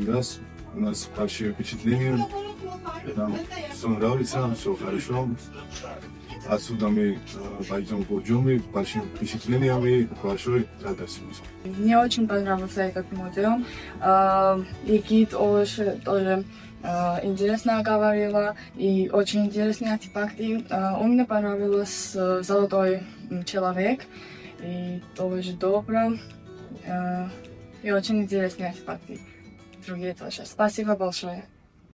раз. У нас большие впечатления. Там все нравится, все хорошо. Отсюда мы пойдем по джунгли, большими впечатлениями, большой радостью. Мне очень понравился этот музей. И гид тоже интересно говорила, и очень интересные артефакты. Мне понравилось золотой человек, и тоже добро. И очень интересные артефакты. Другие тоже. Спасибо большое.